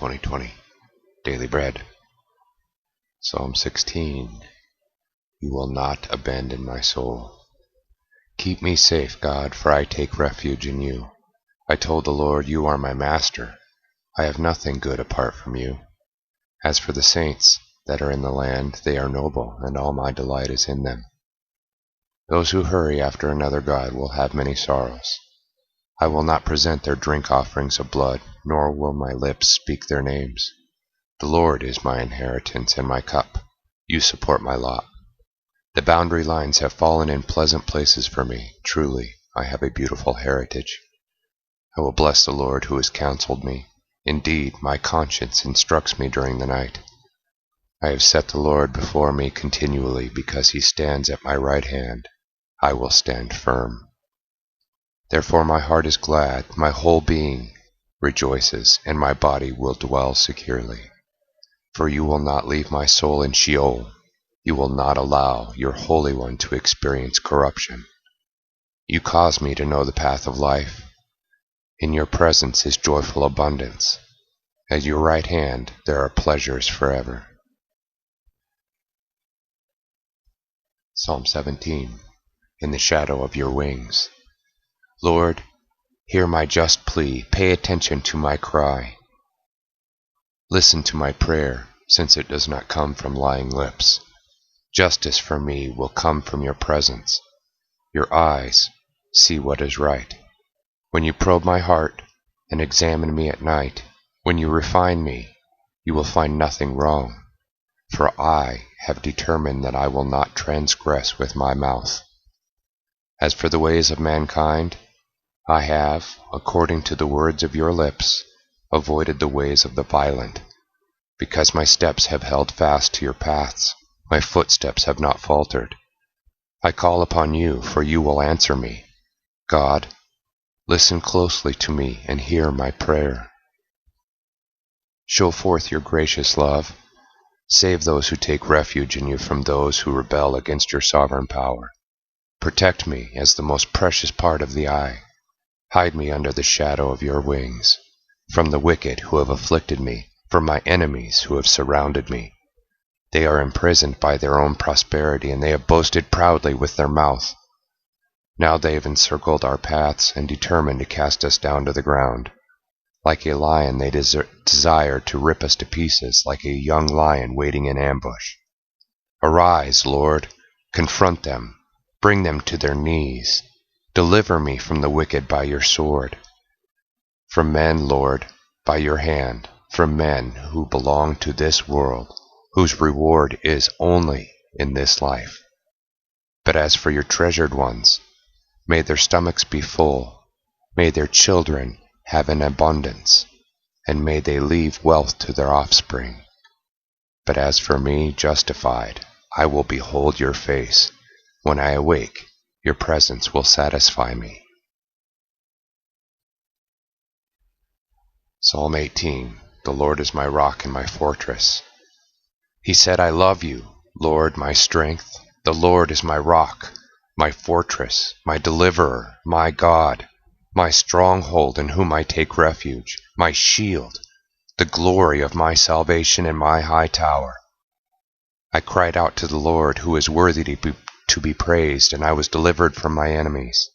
2020. Daily Bread. Psalm 16. You will not abandon my soul. Keep me safe, God, for I take refuge in you. I told the Lord, you are my master. I have nothing good apart from you. As for the saints that are in the land, they are noble, and all my delight is in them. Those who hurry after another God will have many sorrows. I will not present their drink offerings of blood, nor will my lips speak their names. The Lord is my inheritance and my cup. You support my lot. The boundary lines have fallen in pleasant places for me. Truly, I have a beautiful heritage. I will bless the Lord who has counseled me. Indeed, my conscience instructs me during the night. I have set the Lord before me continually, because he stands at my right hand. I will stand firm. Therefore my heart is glad, my whole being rejoices, and my body will dwell securely. For you will not leave my soul in Sheol. You will not allow your Holy One to experience corruption. You cause me to know the path of life. In your presence is joyful abundance. At your right hand there are pleasures forever. Psalm 17. In the shadow of your wings. Lord, hear my just plea. Pay attention to my cry. Listen to my prayer, since it does not come from lying lips. Justice for me will come from your presence. Your eyes see what is right. When you probe my heart and examine me at night, when you refine me, you will find nothing wrong. For I have determined that I will not transgress with my mouth. As for the ways of mankind, I have, according to the words of your lips, avoided the ways of the violent, because my steps have held fast to your paths, my footsteps have not faltered. I call upon you, for you will answer me. God, listen closely to me and hear my prayer. Show forth your gracious love. Save those who take refuge in you from those who rebel against your sovereign power. Protect me as the most precious part of the eye. Hide me under the shadow of your wings, from the wicked who have afflicted me, from my enemies who have surrounded me. They are imprisoned by their own prosperity, and they have boasted proudly with their mouth. Now they have encircled our paths and determined to cast us down to the ground. Like a lion they desire to rip us to pieces, like a young lion waiting in ambush. Arise, Lord, confront them, bring them to their knees. Deliver me from the wicked by your sword. From men, Lord, by your hand, from men who belong to this world, whose reward is only in this life. But as for your treasured ones, may their stomachs be full, may their children have an abundance, and may they leave wealth to their offspring. But as for me, justified, I will behold your face. When I awake, your presence will satisfy me. Psalm 18. The Lord is my rock and my fortress. He said, I love you, Lord, my strength. The Lord is my rock, my fortress, my deliverer, my God, my stronghold in whom I take refuge, my shield, the glory of my salvation and my high tower. I cried out to the Lord, who is worthy to be praised, and I was delivered from my enemies.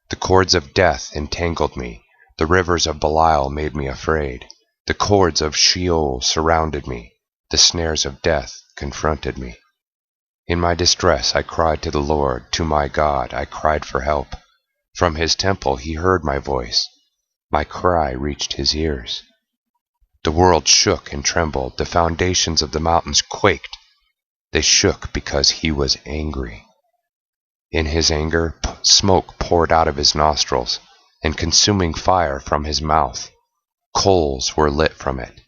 The cords of death entangled me. The rivers of Belial made me afraid. The cords of Sheol surrounded me. The snares of death confronted me. In my distress I cried to the Lord, to my God I cried for help. From his temple he heard my voice. My cry reached his ears. The world shook and trembled. The foundations of the mountains quaked. They shook because he was angry. In his anger, smoke poured out of his nostrils, and consuming fire from his mouth. Coals were lit from it.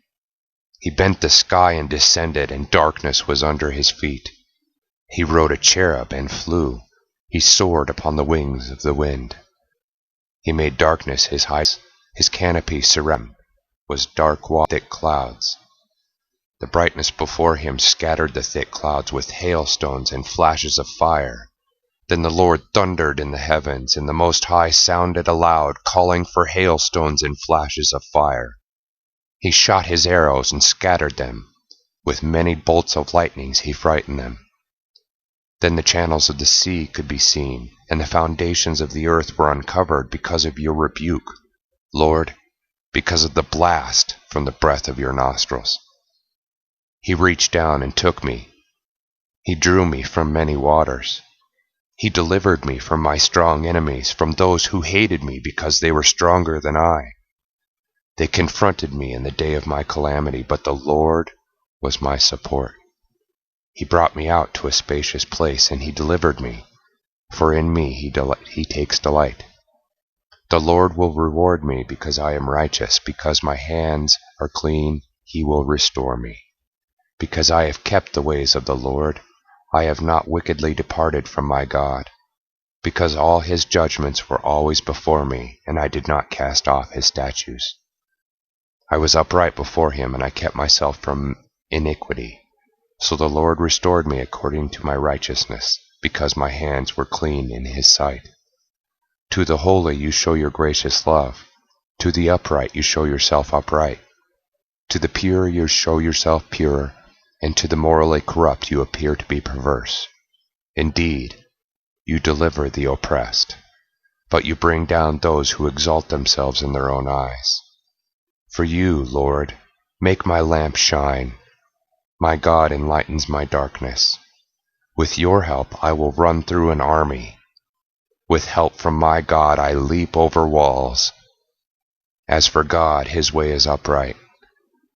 He bent the sky and descended, and darkness was under his feet. He rode a cherub and flew. He soared upon the wings of the wind. He made darkness his height. His canopy surrounded was dark thick clouds. The brightness before him scattered the thick clouds with hailstones and flashes of fire. Then the Lord thundered in the heavens, and the Most High sounded aloud, calling for hailstones and flashes of fire. He shot his arrows and scattered them. With many bolts of lightnings he frightened them. Then the channels of the sea could be seen, and the foundations of the earth were uncovered because of your rebuke, Lord, because of the blast from the breath of your nostrils. He reached down and took me. He drew me from many waters. He delivered me from my strong enemies, from those who hated me because they were stronger than I. They confronted me in the day of my calamity, but the Lord was my support. He brought me out to a spacious place, and he delivered me, for in me he takes delight. The Lord will reward me because I am righteous, because my hands are clean, he will restore me. Because I have kept the ways of the Lord, I have not wickedly departed from my God. Because all his judgments were always before me, and I did not cast off his statutes. I was upright before him, and I kept myself from iniquity. So the Lord restored me according to my righteousness, because my hands were clean in his sight. To the holy you show your gracious love. To the upright you show yourself upright. To the pure you show yourself pure, and to the morally corrupt you appear to be perverse. Indeed, you deliver the oppressed, but you bring down those who exalt themselves in their own eyes. For you, Lord, make my lamp shine. My God enlightens my darkness. With your help I will run through an army. With help from my God I leap over walls. As for God, his way is upright.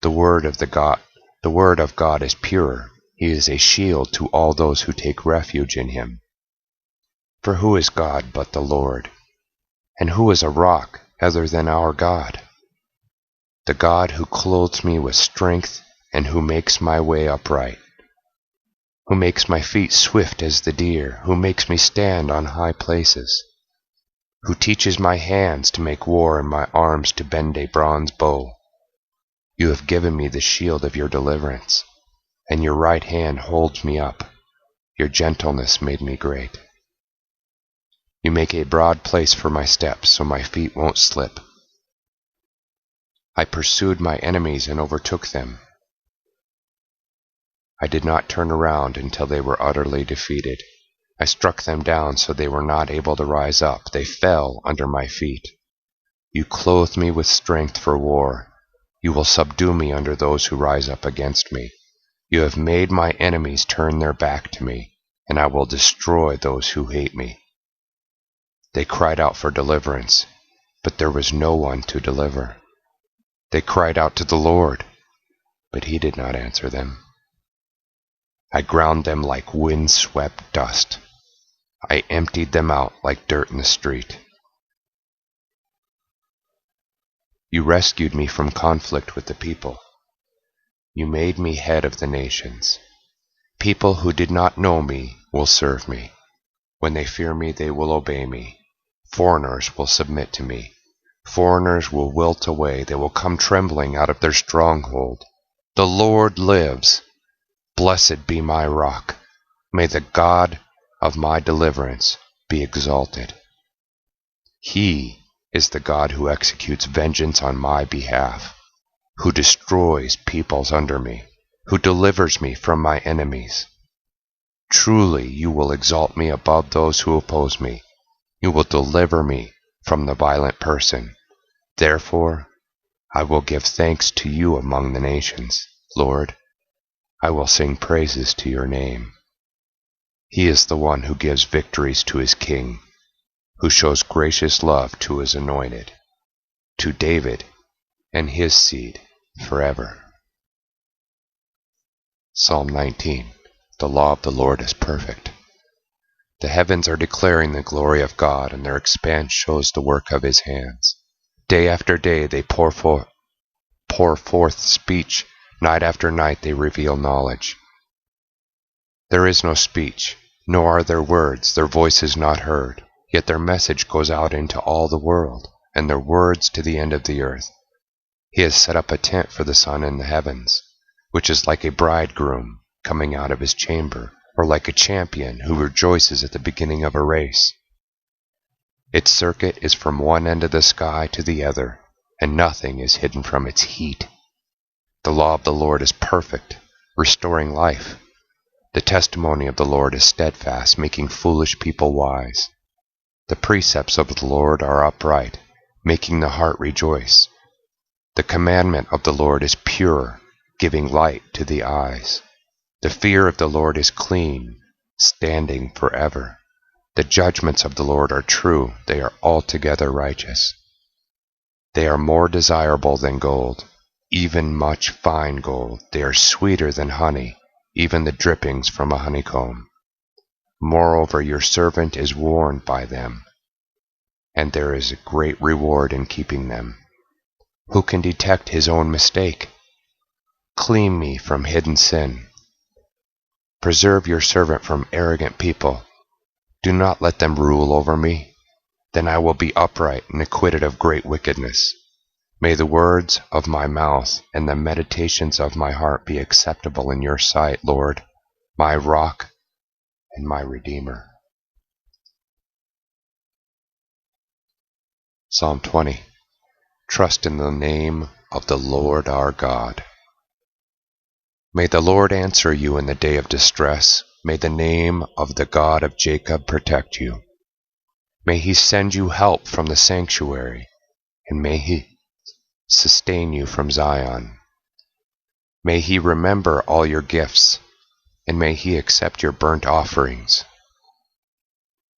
The word of God is pure. He is a shield to all those who take refuge in him. For who is God but the Lord? And who is a rock other than our God? The God who clothes me with strength and who makes my way upright, who makes my feet swift as the deer, who makes me stand on high places, who teaches my hands to make war and my arms to bend a bronze bow. You have given me the shield of your deliverance, and your right hand holds me up. Your gentleness made me great. You make a broad place for my steps, so my feet won't slip. I pursued my enemies and overtook them. I did not turn around until they were utterly defeated. I struck them down so they were not able to rise up. They fell under my feet. You clothed me with strength for war. You will subdue me under those who rise up against me. You have made my enemies turn their back to me, and I will destroy those who hate me. They cried out for deliverance, but there was no one to deliver. They cried out to the Lord, but he did not answer them. I ground them like wind-swept dust. I emptied them out like dirt in the street. You rescued me from conflict with the people. You made me head of the nations. People who did not know me will serve me. When they fear me, they will obey me. Foreigners will submit to me. Foreigners will wilt away. They will come trembling out of their stronghold. The Lord lives. Blessed be my rock. May the God of my deliverance be exalted. He is the God who executes vengeance on my behalf, who destroys peoples under me, who delivers me from my enemies. Truly you will exalt me above those who oppose me. You will deliver me from the violent person. Therefore, I will give thanks to you among the nations. Lord, I will sing praises to your name. He is the one who gives victories to his king, who shows gracious love to his anointed, to David and his seed forever. Psalm 19. The law of the Lord is perfect. The heavens are declaring the glory of God, and their expanse shows the work of his hands. Day after day they pour forth speech. Night after night they reveal knowledge. There is no speech, nor are there words. Their voice is not heard. Yet their message goes out into all the world, and their words to the end of the earth. He has set up a tent for the sun in the heavens, which is like a bridegroom coming out of his chamber, or like a champion who rejoices at the beginning of a race. Its circuit is from one end of the sky to the other, and nothing is hidden from its heat. The law of the Lord is perfect, restoring life. The testimony of the Lord is steadfast, making foolish people wise. The precepts of the Lord are upright, making the heart rejoice. The commandment of the Lord is pure, giving light to the eyes. The fear of the Lord is clean, standing forever. The judgments of the Lord are true, they are altogether righteous. They are more desirable than gold, even much fine gold. They are sweeter than honey, even the drippings from a honeycomb. Moreover, your servant is warned by them, and there is a great reward in keeping them. Who can detect his own mistake? Clean me from hidden sin. Preserve your servant from arrogant people. Do not let them rule over me. Then I will be upright and acquitted of great wickedness. May the words of my mouth and the meditations of my heart be acceptable in your sight, Lord, my rock and my redeemer. Psalm 20. Trust in the name of the Lord our God. May the Lord answer you in the day of distress. May the name of the God of Jacob protect you. May he send you help from the sanctuary, and may he sustain you from Zion. May he remember all your gifts, and may he accept your burnt offerings.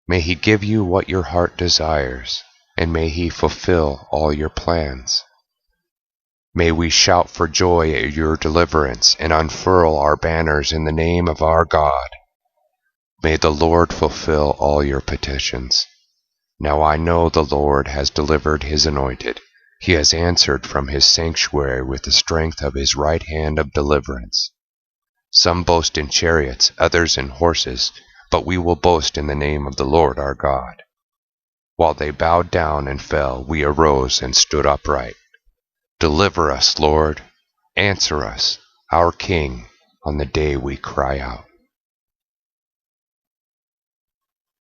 May he give you what your heart desires, and may he fulfill all your plans. May we shout for joy at your deliverance and unfurl our banners in the name of our God. May the Lord fulfill all your petitions. Now I know the Lord has delivered his anointed. He has answered from his sanctuary with the strength of his right hand of deliverance. Some boast in chariots, others in horses, but we will boast in the name of the Lord our God. While they bowed down and fell, we arose and stood upright. Deliver us, Lord. Answer us, our King, on the day we cry out.